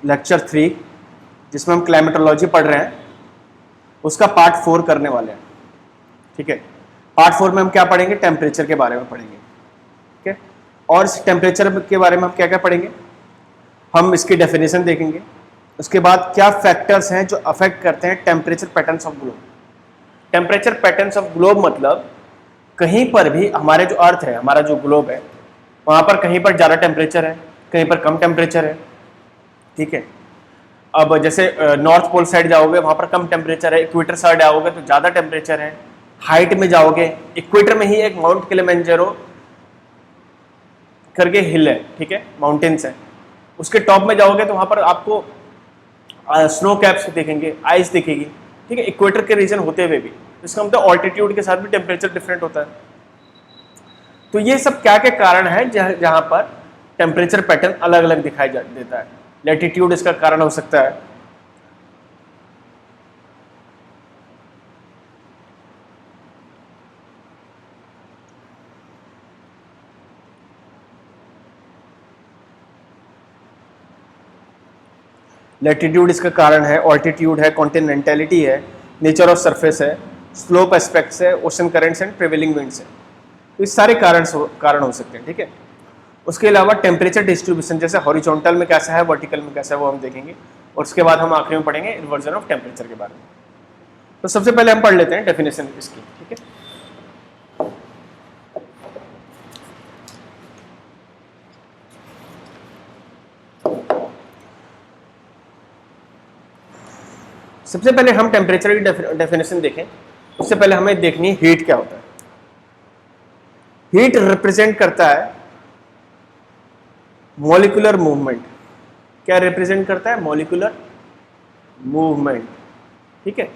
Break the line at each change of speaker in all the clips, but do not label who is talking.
Lecture 3 जिसमें हम climatology पढ़ रहे हैं उसका पार्ट 4 करने वाले हैं। ठीक है, पार्ट 4 में हम क्या पढ़ेंगे? टेम्परेचर के बारे में पढ़ेंगे। ठीक है, और इस टेम्परेचर के बारे में हम क्या क्या पढ़ेंगे? हम इसकी डेफिनेशन देखेंगे, उसके बाद क्या फैक्टर्स हैं जो अफेक्ट करते हैं temperature patterns of globe. Temperature patterns of globe मतलब कहीं पर भी हमारे जो अर्थ है, हमारा जो ग्लोब है, वहां पर कहीं पर ज़्यादा टेम्परेचर है, कहीं पर कम टेम्परेचर है। ठीक है, अब जैसे नॉर्थ पोल साइड जाओगे वहां पर कम टेम्परेचर है, इक्वेटर साइड आओगे तो ज़्यादा टेम्परेचर है। हाइट में जाओगे, इक्वेटर में ही एक माउंट किलिमंजारो करके हिल है, ठीक है, माउंटेन्स है, उसके टॉप में जाओगे तो वहां पर आपको स्नो कैप्स दिखेंगे, आइस दिखेगी। ठीक है, इक्वेटर के रीजन होते हुए भी, इसका मतलब ऑल्टीट्यूड के साथ भी टेम्परेचर डिफरेंट होता है। तो ये सब क्या के कारण है जहां पर टेम्परेचर पैटर्न अलग अलग दिखाई देता है। लैटिट्यूड इसका कारण हो सकता है, लैटिट्यूड इसका कारण है, ऑल्टीट्यूड है, कॉन्टिनेंटलिटी है, नेचर ऑफ सरफेस है, स्लोप एस्पेक्ट्स है, ocean currents and prevailing winds है। तो इस सारे कारण हो सकते हैं। ठीक है, उसके अलावा टेम्परेचर डिस्ट्रीब्यूशन जैसे हॉरिजॉन्टल में कैसा है, वर्टिकल में कैसा है, वो हम देखेंगे, और उसके बाद हम आखिरी में पढ़ेंगे इन्वर्जन ऑफ टेम्परेचर के बारे में। तो सबसे पहले हम पढ़ लेते हैं डेफिनेशन इसकी। ठीक है, सबसे पहले हम टेम्परेचर की डेफिनेशन देखें, उससे पहले हमें देखनी है हीट क्या होता है। हीट रिप्रेजेंट करता है मॉलिक्यूलर मूवमेंट। क्या रिप्रेजेंट करता है? Molecular movement. ठीक है,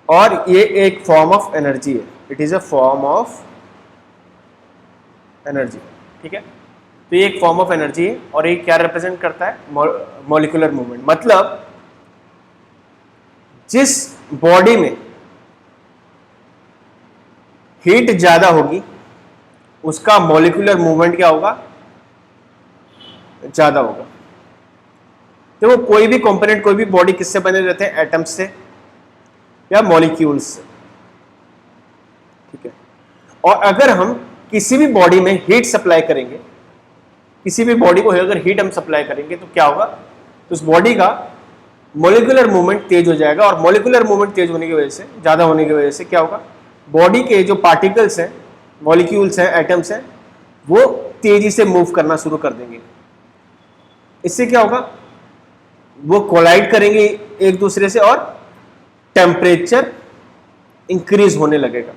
और ये एक फॉर्म ऑफ एनर्जी है, it is a form of energy. ठीक है, तो ये एक फॉर्म ऑफ एनर्जी है और ये क्या रिप्रेजेंट करता है? Molecular movement. मतलब जिस बॉडी में हीट ज्यादा होगी उसका मॉलिक्यूलर मूवमेंट क्या होगा? ज्यादा होगा। तो कोई भी कंपोनेंट, कोई भी बॉडी किससे बने रहते हैं? एटम्स से या मॉलिक्यूल्स से। ठीक है, और अगर हम किसी भी बॉडी में हीट सप्लाई करेंगे, किसी भी बॉडी को अगर हीट हम सप्लाई करेंगे तो क्या होगा? तो उस बॉडी का मॉलिक्यूलर मूवमेंट तेज हो जाएगा, और मॉलिक्यूलर मूवमेंट तेज होने की वजह से, ज्यादा होने की वजह से क्या होगा? बॉडी के जो पार्टिकल्स हैं, मॉलिक्यूल्स हैं, एटम्स हैं, वो तेजी से मूव करना शुरू कर देंगे। इससे क्या होगा? वो कोलाइड करेंगे एक दूसरे से और टेम्परेचर इंक्रीज होने लगेगा।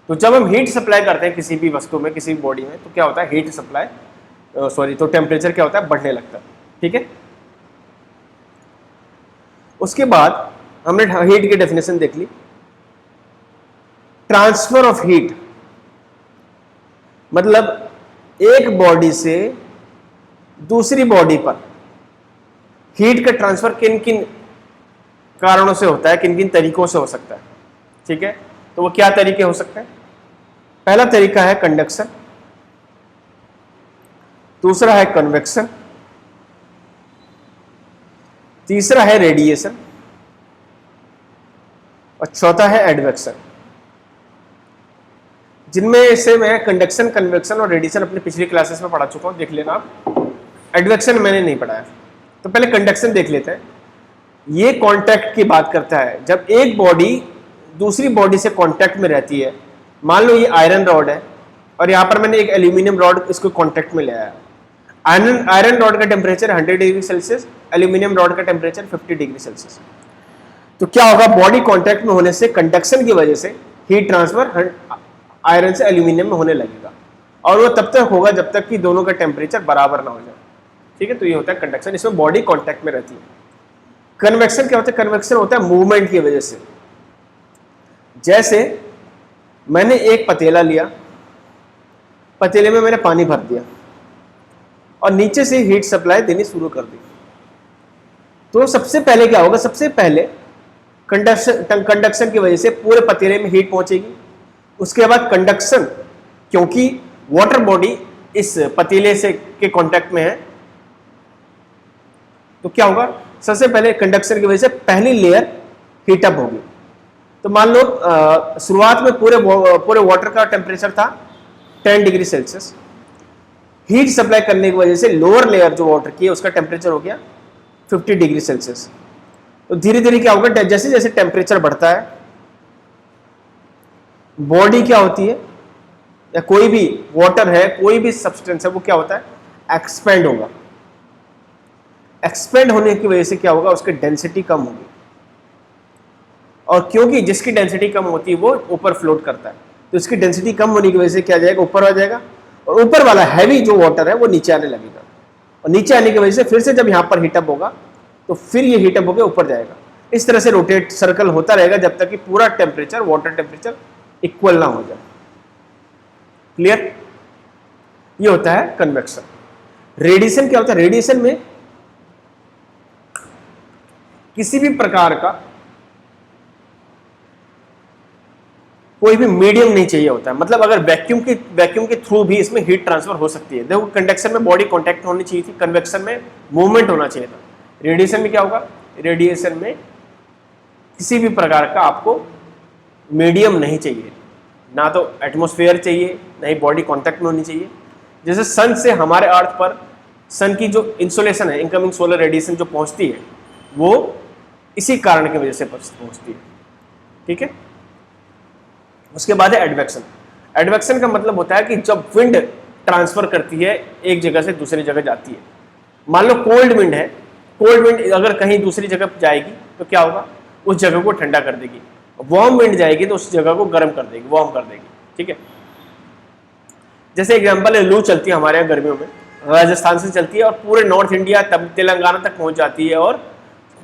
तो जब हम हीट सप्लाई करते हैं किसी भी वस्तु में, किसी भी बॉडी में, तो क्या होता है? हीट सप्लाई तो टेम्परेचर क्या होता है? बढ़ने लगता है। ठीक है, उसके बाद हमने हीट की डेफिनेशन देख ली। ट्रांसफर ऑफ हीट मतलब एक बॉडी से दूसरी बॉडी पर हीट का ट्रांसफर किन किन कारणों से होता है, किन किन तरीकों से हो सकता है। ठीक है, तो वो क्या तरीके हो सकते हैं? पहला तरीका है कंडक्शन, दूसरा है कन्वेक्शन, तीसरा है रेडिएशन, और चौथा है एडवेक्शन। जिनमें से मैं कंडक्शन, कन्वेक्शन और रेडिएशन अपने पिछली क्लासेस में पढ़ा चुका हूं, देख लेना आप। एडवेक्शन मैंने नहीं पढ़ाया। तो पहले कंडक्शन देख लेते हैं। ये कांटेक्ट की बात करता है, जब एक बॉडी दूसरी बॉडी से कांटेक्ट में रहती है। मान लो ये आयरन रॉड है और यहाँ पर मैंने एक एल्यूमिनियम रॉड इसको कांटेक्ट में ले आया। आयरन रॉड का temperature 100 degree Celsius, aluminium rod का टेम्परेचर 50 डिग्री सेल्सियस। तो क्या होगा? बॉडी कांटेक्ट में होने से कंडक्शन की वजह से हीट ट्रांसफर आयरन से एल्यूमिनियम में होने लगेगा, और वो तब तक होगा जब तक कि दोनों का टेम्परेचर बराबर ना हो जाए। ठीक है, तो ये होता है कंडक्शन, इसमें बॉडी कांटेक्ट में रहती है। कन्वेक्शन क्या होता है? कन्वेक्शन होता है मूवमेंट की वजह से। जैसे मैंने एक पतीला लिया, पतीले में मैंने पानी भर दिया और नीचे से हीट सप्लाई देनी शुरू कर दी। तो सबसे पहले क्या होगा? सबसे पहले कंडक्शन की वजह से पूरे पतीले में हीट पहुंचेगी। उसके बाद कंडक्शन, क्योंकि वाटर बॉडी इस पतीले से के कांटेक्ट में है, तो क्या होगा, सबसे पहले कंडक्शन की वजह से पहली लेयर हीटअप होगी। तो मान लो शुरुआत में पूरे वाटर का टेम्परेचर था 10 डिग्री सेल्सियस। हीट सप्लाई करने की वजह से लोअर लेयर जो वाटर की है उसका टेम्परेचर हो गया 50 डिग्री सेल्सियस। तो धीरे धीरे क्या होगा, जैसे जैसे टेम्परेचर बढ़ता है, बॉडी क्या होती है, या कोई भी वाटर है, कोई भी सब्सटेंस है, वो क्या होता है, एक्सपेंड होगा। एक्सपेंड होने की वजह से क्या होगा, उसकी डेंसिटी कम होगी, और क्योंकि जिसकी डेंसिटी कम होती है वो ऊपर फ्लोट करता है, तो इसकी डेंसिटी कम होने की वजह से क्या जाएगा, ऊपर आ जाएगा, और ऊपर वाला हैवी जो वाटर है वो नीचे आने लगेगा, और नीचे आने की वजह से फिर से जब यहां पर हीटअप होगा तो फिर ये हीटअप होकर ऊपर जाएगा। इस तरह से रोटेट सर्कल होता रहेगा जब तक कि पूरा टेम्परेचर, वाटर टेम्परेचर इक्वल ना हो जाए। क्लियर? ये होता है कन्वेक्शन। रेडिएशन क्या होता है, रेडिएशन में किसी भी प्रकार का कोई भी मीडियम नहीं चाहिए होता है। मतलब अगर वैक्यूम के थ्रू भी इसमें हीट ट्रांसफर हो सकती है। देखो, कंडक्शन में बॉडी कांटेक्ट होनी चाहिए थी, कन्वेक्शन में मूवमेंट होना चाहिए था। रेडिएशन में क्या होगा, रेडिएशन में किसी भी प्रकार का आपको मीडियम नहीं चाहिए, ना तो एटमॉस्फेयर चाहिए, ना ही बॉडी कांटेक्ट में होनी चाहिए। जैसे सन से हमारे अर्थ पर सन की जो इंसोलेशन है, इनकमिंग सोलर रेडिएशन जो पहुंचती है, वो इसी कारण की वजह से पहुंचती है। ठीक है। उसके बाद है एडवेक्शन। एडवेक्शन का मतलब होता है कि जब विंड ट्रांसफर करती है, एक जगह से दूसरी जगह जाती है। मान लो कोल्ड विंड है, कोल्ड विंड अगर कहीं दूसरी जगह जाएगी तो क्या होगा, उस जगह को ठंडा कर देगी। वार्म विंड जाएगी तो उस जगह को गर्म कर देगी, वार्म कर देगी। ठीक है। जैसे एग्जांपल है, लू चलती है हमारे यहाँ गर्मियों में, राजस्थान से चलती है और पूरे नॉर्थ इंडिया तब तेलंगाना तक पहुंच जाती है, और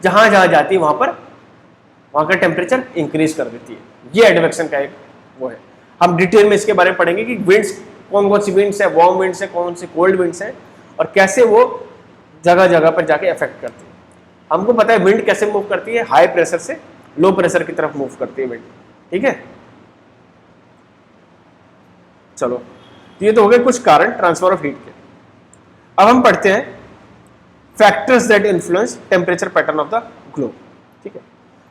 जहां जहां जाती है वहां का टेम्परेचर इंक्रीज कर देती है। ये एडवेक्शन का एक वो है। हम डिटेल में इसके बारे में पढ़ेंगे कि विंड्स, कौन कौन सी विंड्स है, वार्म विंड्स है, कौन सी कोल्ड विंड्स है, और कैसे वो जगह जगह पर जाके इफेक्ट करती है। हमको पता है विंड कैसे मूव करती है, हाई प्रेशर से लो प्रेशर की तरफ मूव करती है विंड। ठीक है। चलो, तो ये तो हो गए कुछ कारण ट्रांसफर ऑफ हीट के। अब हम पढ़ते हैं factors that influence temperature pattern of the globe. ठीक है।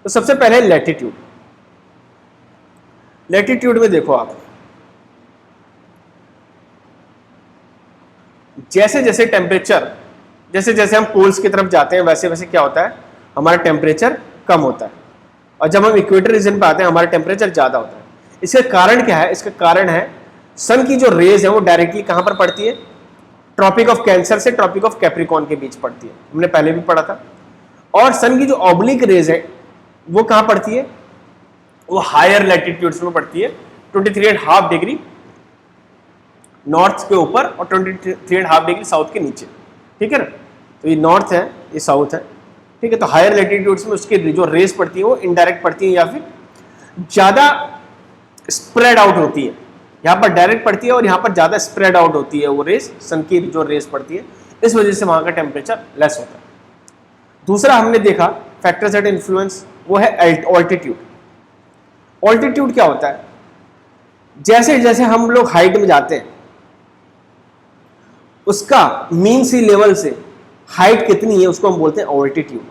तो सबसे पहले लैटिट्यूड। लैटिट्यूड में देखो आप, जैसे जैसे टेम्परेचर, जैसे जैसे हम पोल्स की तरफ जाते हैं वैसे वैसे क्या होता है, हमारा टेम्परेचर कम होता है, और जब हम इक्वेटर रीजन पे आते हैं हमारा टेम्परेचर ज्यादा होता है। इसका कारण क्या है, इसका कारण है सन की जो रेज है वो डायरेक्टली कहां पर पड़ती है, ट्रॉपिक ऑफ कैंसर से ट्रॉपिक ऑफ कैप्रिकॉन के बीच पड़ती है, हमने पहले भी पढ़ा था। और सन की जो ऑब्लिक रेज है वो कहां पड़ती है, वो हायर लैटिट्यूड्स में पड़ती है, 23.5 डिग्री नॉर्थ के ऊपर और 23.5 डिग्री साउथ के नीचे। ठीक है ना। तो ये नॉर्थ है, ये साउथ है। ठीक है। तो हायर लैटिट्यूड्स में उसकी जो रेज पड़ती है वो इनडायरेक्ट पड़ती है या फिर ज्यादा स्प्रेड आउट होती है। यहाँ पर डायरेक्ट पड़ती है और यहाँ पर ज्यादा स्प्रेड आउट होती है वो रेज, सन की जो रेज पड़ती है, इस वजह से वहां का टेम्परेचर लेस होता है। दूसरा हमने देखा फैक्टर्स दैट इन्फ्लुएंस, वो है ऑल्टीट्यूड। ऑल्टीट्यूड क्या होता है, जैसे जैसे हम लोग हाइट में जाते हैं उसका मीन सी लेवल से हाइट कितनी है उसको हम बोलते हैं ऑल्टीट्यूड।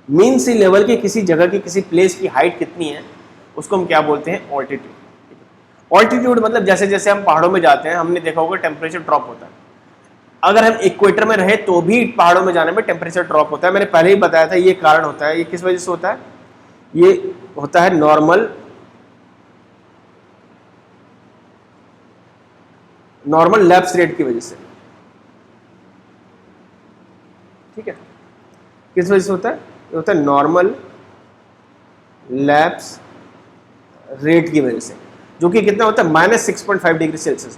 मीन सी लेवल की किसी जगह की, किसी प्लेस की हाइट कितनी है उसको हम क्या बोलते हैं, ऑल्टीट्यूड। ऑल्टीट्यूड मतलब जैसे जैसे हम पहाड़ों में जाते हैं, हमने देखा होगा टेम्परेचर ड्रॉप होता है। अगर हम इक्वेटर में रहे तो भी पहाड़ों में जाने में टेम्परेचर ड्रॉप होता है। मैंने पहले ही बताया था ये कारण होता है। ये किस वजह से होता है, ये होता है नॉर्मल लैप्स रेट की वजह से। ठीक है। किस वजह से होता है, ये होता है नॉर्मल लैप्स रेट की वजह से, जो कि कितना होता है -6.5 डिग्री सेल्सियस।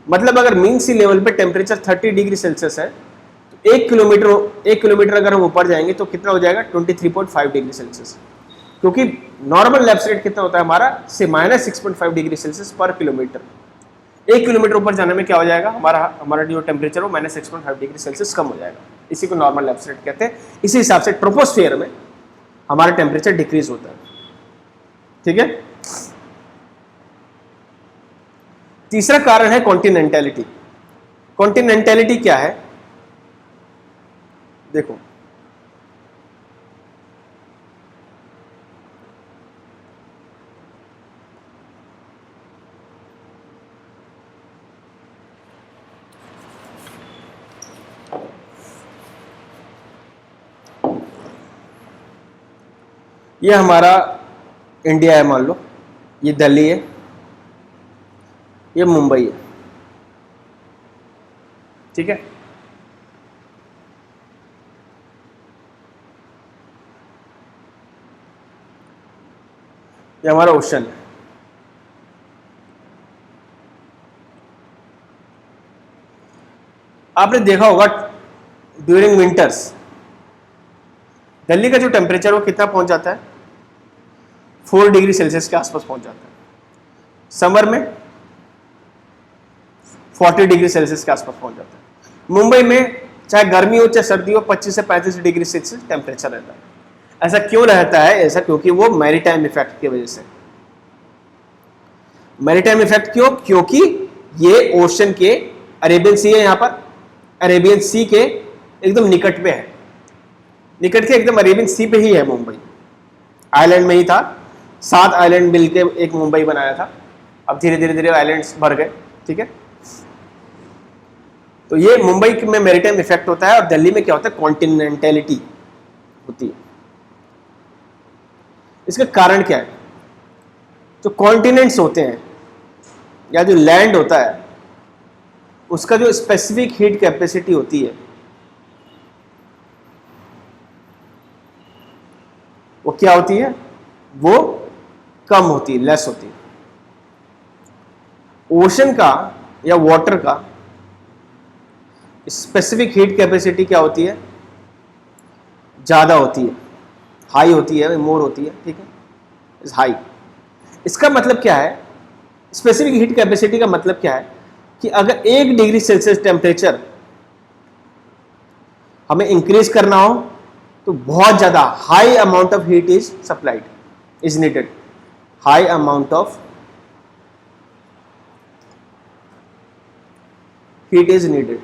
मतलब अगर मीन सी लेवल पे टेम्परेचर 30 डिग्री सेल्सियस है तो 1 किलोमीटर अगर हम ऊपर जाएंगे तो कितना हो जाएगा 23.5 डिग्री सेल्सियस, क्योंकि नॉर्मल लैप्स रेट कितना होता है हमारा से -6.5 डिग्री सेल्सियस पर किलोमीटर। 1 किलोमीटर ऊपर जाने में क्या हो जाएगा, हमारा जो टेम्परेचर वो -6.5 डिग्री सेल्सियस कम हो जाएगा। इसी को नॉर्मल लैप्स रेट कहते हैं। इसी हिसाब से ट्रोपोस्फियर में हमारा टेम्परेचर डिक्रीज होता है। ठीक है। तीसरा कारण है कॉन्टिनेंटैलिटी। कॉन्टिनेंटैलिटी क्या है, देखो ये हमारा इंडिया है, मान लो ये दिल्ली है, ये मुंबई है, ठीक है। ये हमारा ओशन है। आपने देखा होगा ड्यूरिंग विंटर्स दिल्ली का जो टेम्परेचर वो कितना पहुंच जाता है, 4 डिग्री सेल्सियस के आसपास पहुंच जाता है। समर में 40 डिग्री सेल्सियस के आसपास पहुंच जाता है। मुंबई में चाहे गर्मी हो चाहे सर्दी हो 25 से 35 डिग्री सेल्सियस टेम्परेचर रहता है। ऐसा क्यों रहता है? ऐसा क्योंकि वो मैरीटाइम इफेक्ट की वजह से। मैरीटाइम इफेक्ट क्यों? क्योंकि ये ओशन के, अरेबियन सी है यहाँ पर, अरेबियन सी के एकदम निकट पे है, निकट के एकदम अरेबियन सी पे ही है मुंबई। आइलैंड में ही था, 7 आइलैंड मिलके एक मुंबई बनाया था। अब धीरे धीरे धीरे आइलैंड्स भर गए, ठीक है। तो ये मुंबई में मैरीटाइम इफेक्ट होता है और दिल्ली में क्या होता है, कॉन्टिनेंटलिटी होती है। इसका कारण क्या है? जो कॉन्टिनेंट्स होते हैं या जो लैंड होता है उसका जो स्पेसिफिक हीट कैपेसिटी होती है वो क्या होती है? वो कम होती है, लेस होती है। ओशन का या वाटर का स्पेसिफिक हीट कैपेसिटी क्या होती है? ज्यादा होती है, हाई होती है, मोर होती है, ठीक है, इज हाई। इसका मतलब क्या है? स्पेसिफिक हीट कैपेसिटी का मतलब क्या है कि अगर 1 डिग्री सेल्सियस टेम्परेचर हमें इंक्रीज करना हो तो बहुत ज्यादा high amount of heat is supplied, is needed, high amount of heat is needed.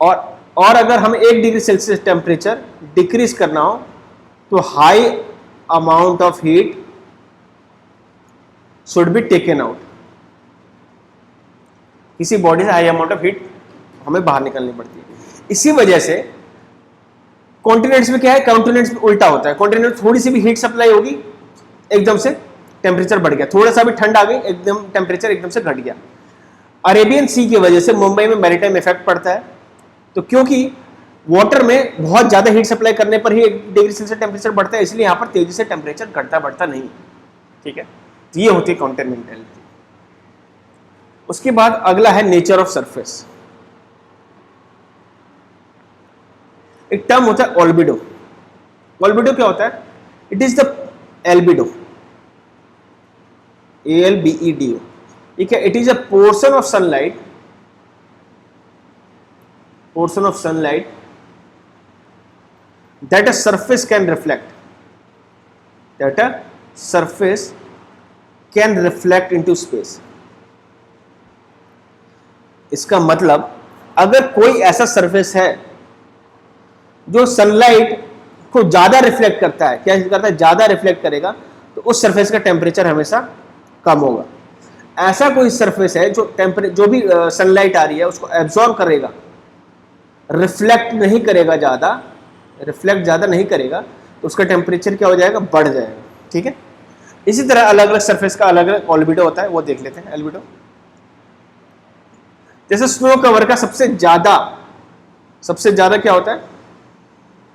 और अगर हमें 1 डिग्री सेल्सियस टेम्परेचर डिक्रीज करना हो तो high amount of heat should be taken out. किसी बॉडी से हाई अमाउंट ऑफ हीट हमें बाहर निकलनी पड़ती है। इसी वजह से कॉन्टिनेंट्स में क्या है, कॉन्टिनेंट्स में उल्टा होता है। कॉन्टिनेंट थोड़ी सी भी हीट सप्लाई होगी एकदम से टेम्परेचर बढ़ गया, थोड़ा सा भी ठंड आ गई एकदम टेम्परेचर एकदम से घट गया। अरेबियन सी की वजह से मुंबई में मैरीटाइम इफेक्ट पड़ता है। तो क्योंकि वाटर में बहुत ज्यादा हीट सप्लाई करने पर ही 1 डिग्री सेल्सियस टेम्परेचर बढ़ता है, इसलिए यहां पर तेजी से टेम्परेचर घटता बढ़ता नहीं, ठीक है। तो ये होती है कॉन्टिनेंटलिटी। उसके बाद अगला है नेचर ऑफ सरफेस। एक टर्म होता है ऑल्बिडो। ऑल्बिडो क्या होता है? It is the albedo, ALBEDO, ठीक है। It is a portion of sunlight, portion of sunlight that a surface can reflect, that a surface can reflect into space। इसका मतलब अगर कोई ऐसा सरफेस है जो सनलाइट को ज्यादा रिफ्लेक्ट करता है, क्या करता है, ज्यादा रिफ्लेक्ट करेगा, तो उस सरफेस का टेम्परेचर हमेशा कम होगा। ऐसा कोई सरफेस है जो भी सनलाइट आ रही है उसको एब्जॉर्ब करेगा, रिफ्लेक्ट नहीं करेगा, रिफ्लेक्ट ज्यादा नहीं करेगा, तो उसका टेम्परेचर क्या हो जाएगा, बढ़ जाएगा, ठीक है। इसी तरह अलग अलग सरफेस का अलग अलग ऑल्बिडो होता है, वो देख लेते हैं। एल्बिडो जैसे स्नो कवर का सबसे ज्यादा क्या होता है,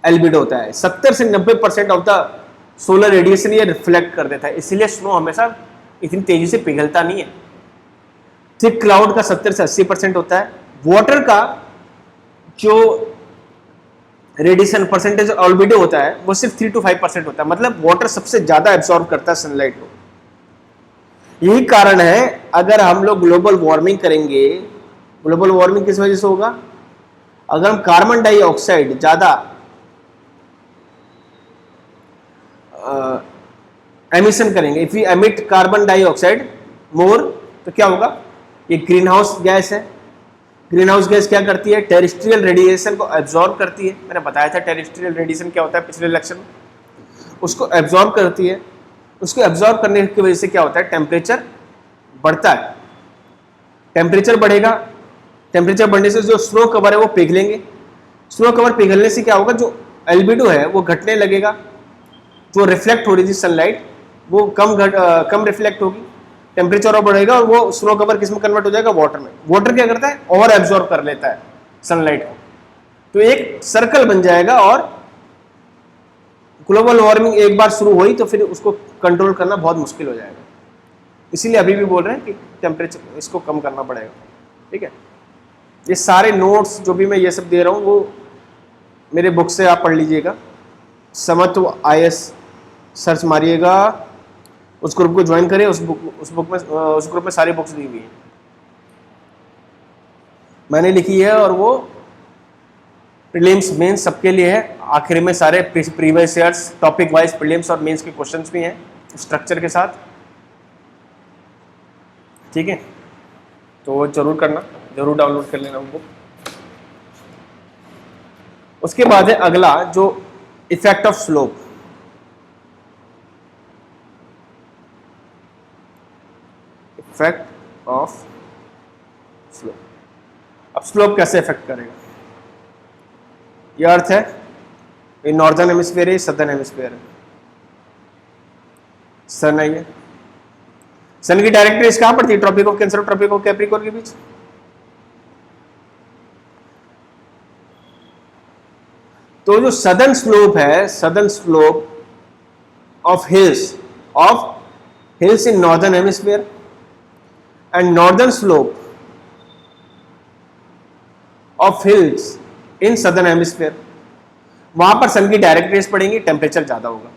एल्बिडो होता है। 70 से 90% ऑफ द सोलर रेडिएशन ये रिफ्लेक्ट कर देता है, इसलिए स्नो हमेशा इतनी तेजी से पिघलता नहीं है। थिक क्लाउड का 70 से 80% होता है। वाटर का जो रेडिएशन परसेंटेज ऑल्बिडो होता है वो सिर्फ 3 to 5% होता है। मतलब वाटर सबसे ज्यादा एब्सॉर्ब करता है सनलाइट को। यही कारण है अगर हम लोग ग्लोबल वार्मिंग करेंगे, ग्लोबल वार्मिंग किस वजह से होगा, अगर हम कार्बन डाइऑक्साइड ज्यादा एमिशन करेंगे, if we emit carbon dioxide more, तो क्या होगा, ये ग्रीन हाउस गैस है। ग्रीन हाउस गैस क्या करती है, टेरेस्ट्रियल रेडिएशन को एब्जॉर्ब करती है। मैंने बताया था टेरेस्ट्रियल रेडिएशन क्या होता है पिछले लेक्चर में, उसको एब्जॉर्ब करती है। उसको एब्जॉर्ब करने की वजह से क्या होता है, टेम्परेचर बढ़ता है। टेम्परेचर बढ़ेगा, टेम्परेचर बढ़ने से जो स्नो कवर है वो पिघलेंगे। स्नो कवर पिघलने से क्या होगा, जो एल्बिडो है वो घटने लगेगा, जो रिफ्लेक्ट हो रही थी सनलाइट वो कम रिफ्लेक्ट होगी, टेम्परेचर और बढ़ेगा और वो स्नो कवर किस में कन्वर्ट हो जाएगा, वाटर में। वाटर क्या करता है, और एब्जॉर्ब कर लेता है सनलाइट को, तो एक सर्कल बन जाएगा और ग्लोबल वार्मिंग एक बार शुरू हुई तो फिर उसको कंट्रोल करना बहुत मुश्किल हो जाएगा। इसीलिए अभी भी बोल रहे हैं कि टेम्परेचर इसको कम करना पड़ेगा। ठीक है, ये सारे नोट्स जो भी मैं ये सब दे रहा हूँ वो मेरे बुक से आप पढ़ लीजिएगा। समत्व IS सर्च मारिएगा, उस ग्रुप को ज्वाइन करें, उस ग्रुप में सारी बुक्स दी हुई है मैंने लिखी है, और वो प्रीलिम्स मेंस सबके लिए है। आखिर में सारे previous years topic wise prelims और मेंस के क्वेश्चंस भी हैं स्ट्रक्चर के साथ। ठीक है, तो वो जरूर करना, जरूर डाउनलोड कर लेना उनको। उसके बाद है अगला जो effect of slope. Effect of slope, अब स्लोप कैसे इफेक्ट करेगा, ये अर्थ है ये नॉर्दर्न हेमिस्फीयर है, सदर्न हेमिस्फीयर है। सन है ये, सन की डायरेक्ट रेस कहां पड़ती है, ट्रॉपिक ऑफ कैंसर और ट्रॉपिक ऑफ कैप्रिकॉर्न के बीच। तो जो सदर्न स्लोप है, southern slope of hills in northern hemisphere and northern slope of hills in southern hemisphere, वहां पर सन की डायरेक्ट रेस पड़ेंगी, टेम्परेचर ज्यादा होगा।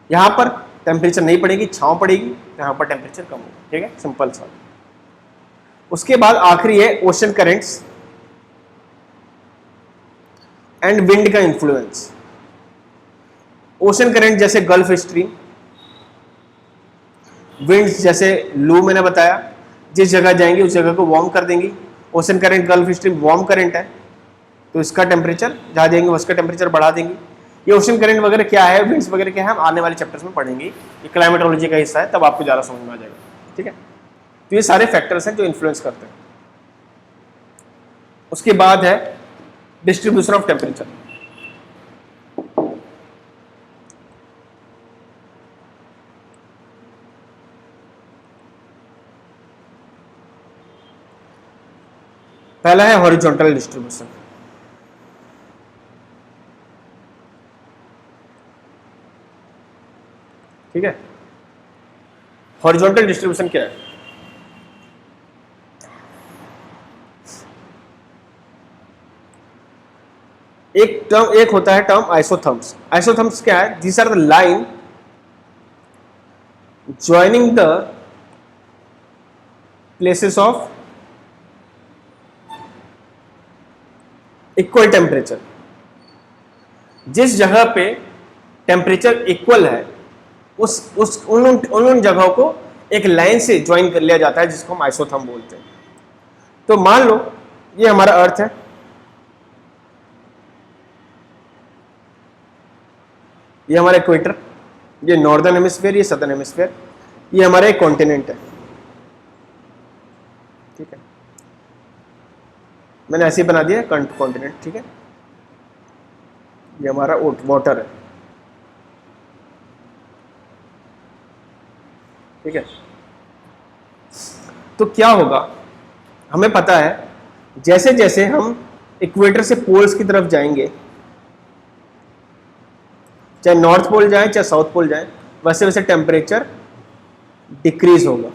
यहां पर टेम्परेचर नहीं पड़ेगी, छांव पड़ेगी, यहां पर टेम्परेचर कम होगा। ठीक है, सिंपल सा। उसके बाद आखिरी है ओशन करेंट्स एंड विंड का इंफ्लुएंस। ओशन करंट जैसे गल्फ स्ट्रीम, विंड्स जैसे लू मैंने बताया, जिस जगह जाएंगी उस जगह को वार्म कर देंगी। Ocean current gulf stream warm current है, तो इसका टेम्परेचर जहां जाएंगे उसका टेम्परेचर बढ़ा देंगी। ये ओशन करंट वगैरह क्या है, विंड्स वगैरह क्या है, हम आने वाले चैप्टर्स में पढ़ेंगे। ये क्लाइमेटोलॉजी का हिस्सा है, तब आपको ज़्यादा समझ में आ जाएगा। ठीक है, तो ये सारे फैक्टर्स हैं जो इन्फ्लुएंस करते हैं। उसके बाद है डिस्ट्रीब्यूशन ऑफ टेम्परेचर। पहला है हॉरिजॉन्टल डिस्ट्रीब्यूशन। ठीक है, हॉरिजॉन्टल डिस्ट्रीब्यूशन क्या है, एक होता है टर्म आइसोथर्म्स। आइसोथर्म्स क्या है, these are the line joining the places of equal temperature. जिस जगह पे टेम्परेचर इक्वल है उन जगहों को एक लाइन से ज्वाइन कर लिया जाता है, जिसको हम आइसोथर्म बोलते हैं। तो मान लो ये हमारा अर्थ है, ये हमारा इक्वेटर, ये नॉर्दर्न हेमिस्फीयर, ये सदर्न हेमिस्फीयर, ये हमारा एक कॉन्टिनेंट है। ठीक है, मैंने ऐसे ही बना दिया कॉन्टिनेंट। ठीक है, ये हमारा वाटर है। ठीक है, तो क्या होगा, हमें पता है जैसे जैसे हम इक्वेटर से पोल्स की तरफ जाएंगे, चाहे नॉर्थ पोल जाए चाहे साउथ पोल जाए, वैसे वैसे टेम्परेचर डिक्रीज होगा।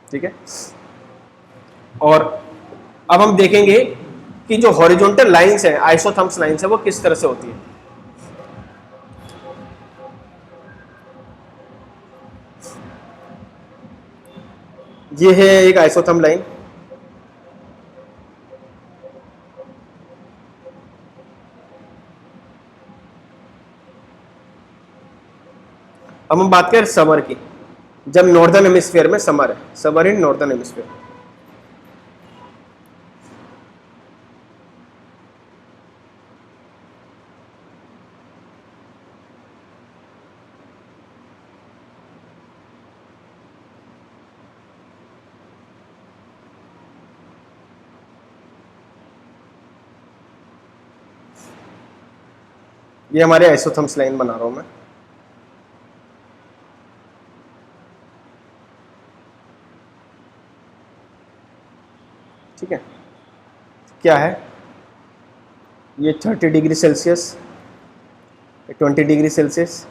ठीक है, और अब हम देखेंगे कि जो हॉरिजॉन्टल लाइंस है, आइसोथर्म्स लाइंस है, वो किस तरह से होती है। ये है एक आइसोथर्म लाइन, अब हम बात करें समर की, जब नॉर्दर्न हेमिस्फीयर में समर है, समर इन नॉर्दर्न हेमिस्फीयर। ये हमारे आइसोथर्म्स लाइन बना रहा हूं मैं। ठीक है, क्या है ये 30 degree Celsius, 20 degree Celsius,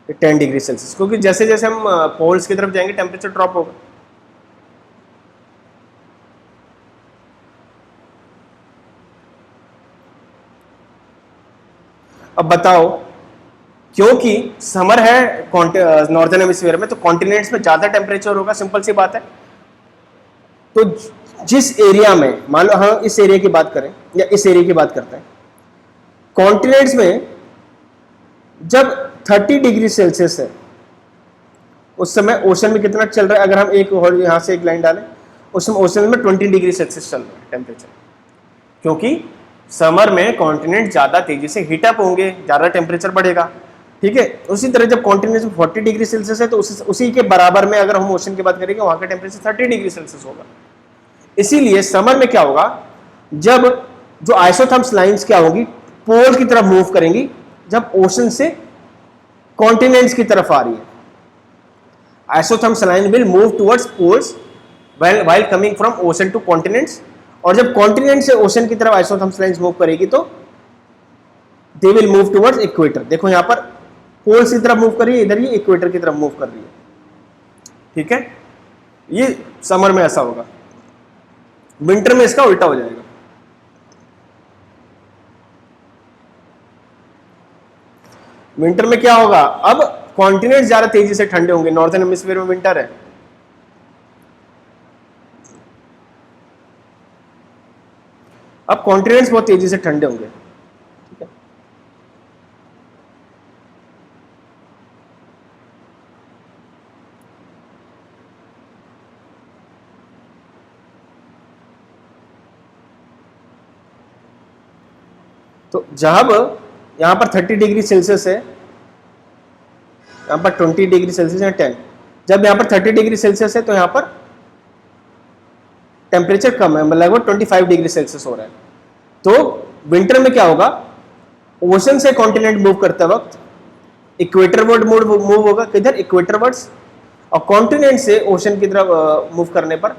10 degree Celsius, क्योंकि जैसे जैसे हम पोल्स की तरफ जाएंगे टेम्परेचर ड्रॉप होगा। अब बताओ, क्योंकि समर है नॉर्दर्न हेमिस्फीयर में, तो कॉन्टिनेंट्स में ज्यादा टेम्परेचर होगा, सिंपल सी बात है। तो जिस एरिया में, मान लो हम इस एरिया की बात करें या इस एरिया की बात करते हैं, कॉन्टिनेंट्स में जब 30 डिग्री सेल्सियस है उस समय ओशन में कितना चल रहा है, अगर हम एक और यहां से एक लाइन डालें, उस समय ओशन में 20 डिग्री सेल्सियस चल रहा है टेम्परेचर, क्योंकि समर में कॉन्टिनेंट ज्यादा तेजी से हीटअप होंगे, ज्यादा टेम्परेचर बढ़ेगा। ठीक है, उसी तरह जब कॉन्टिनेंट में 40 डिग्री सेल्सियस है तो उसी के बराबर में अगर हम ओशन की बात करेंगे वहां का टेम्परेचर 30 डिग्री सेल्सियस होगा। इसीलिए समर में क्या होगा, जब जो आइसोथर्म्स लाइंस क्या होगी, पोल की तरफ मूव करेंगी, जब ओशन से कॉन्टिनेंट्स की तरफ आ रही है। Isotherms line will move towards poles while coming from ocean to continents, और जब कॉन्टिनेंट से ओशन की तरफ आइसोथर्म्स लाइंस मूव करेगी तो they will move towards equator. देखो यहां पर पोल्स की तरफ मूव कर रही है, इधर ये इक्वेटर की तरफ मूव कर रही है। ठीक है, ये समर में ऐसा होगा, विंटर में इसका उल्टा हो जाएगा। विंटर में क्या होगा, अब कॉन्टिनेंट ज्यादा तेजी से ठंडे होंगे, नॉर्दर्न हेमिस्फीयर में विंटर है, अब कॉन्टिनेंट्स बहुत तेजी से ठंडे होंगे। ठीक है, तो जब यहां पर 30 डिग्री सेल्सियस है, यहां पर 20 डिग्री सेल्सियस है 10, जब यहां पर 30 डिग्री सेल्सियस है तो यहां पर टेम्परेचर कम है, लगभग 25 डिग्री सेल्सियस हो रहा है। तो विंटर में क्या होगा, ओशन से कॉन्टिनेंट मूव करते वक्त इक्वेटर वर्ड मूव होगा, किधर, इक्वेटर वर्ड्स, और कॉन्टिनेंट से ओशन की तरफ मूव करने पर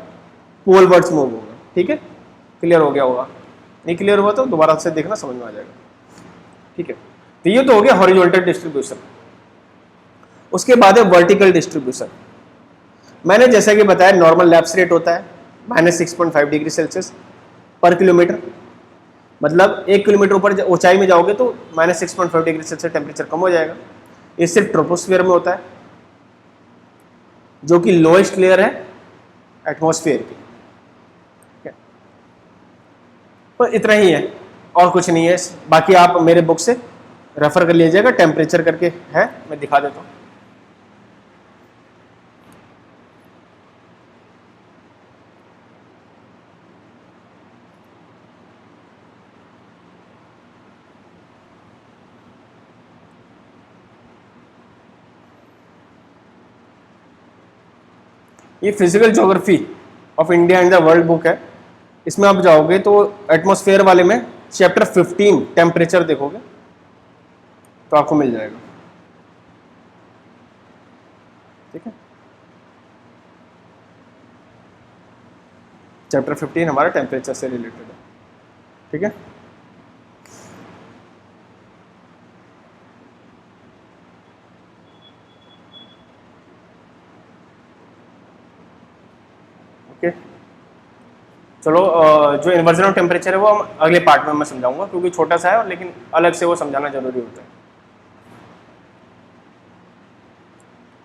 पोल वर्ड्स मूव होगा। ठीक है, क्लियर हो गया होगा, नहीं क्लियर हुआ तो दोबारा से देखना, समझ में आ जाएगा। ठीक है, तो ये तो हो गया हॉरिजॉन्टल डिस्ट्रीब्यूशन। उसके बाद है वर्टिकल डिस्ट्रीब्यूशन। मैंने जैसा कि बताया नॉर्मल लैप्स रेट होता है -6.5 डिग्री सेल्सियस पर किलोमीटर, मतलब 1 किलोमीटर ऊपर ऊंचाई में जाओगे तो -6.5 डिग्री सेल्सियस टेम्परेचर कम हो जाएगा। ये सिर्फ ट्रोपोस्फीयर में होता है, जो कि लोएस्ट लेयर है एटमॉस्फेयर की। पर इतना ही है और कुछ नहीं है, बाकी आप मेरे बुक से रेफर कर लीजिएगा, टेम्परेचर करके है, मैं दिखा देता हूँ। ये physical geography of India and the world book है, इसमें आप जाओगे तो एटमॉस्फेयर वाले में चैप्टर 15 टेम्परेचर देखोगे तो आपको मिल जाएगा। ठीक है, चैप्टर 15 हमारा टेम्परेचर से रिलेटेड है। ठीक है, ओके, चलो जो इन्वर्जन ऑफ टेम्परेचर है वो हम अगले पार्ट में मैं समझाऊंगा, क्योंकि छोटा सा है और लेकिन अलग से वो समझाना जरूरी होता है।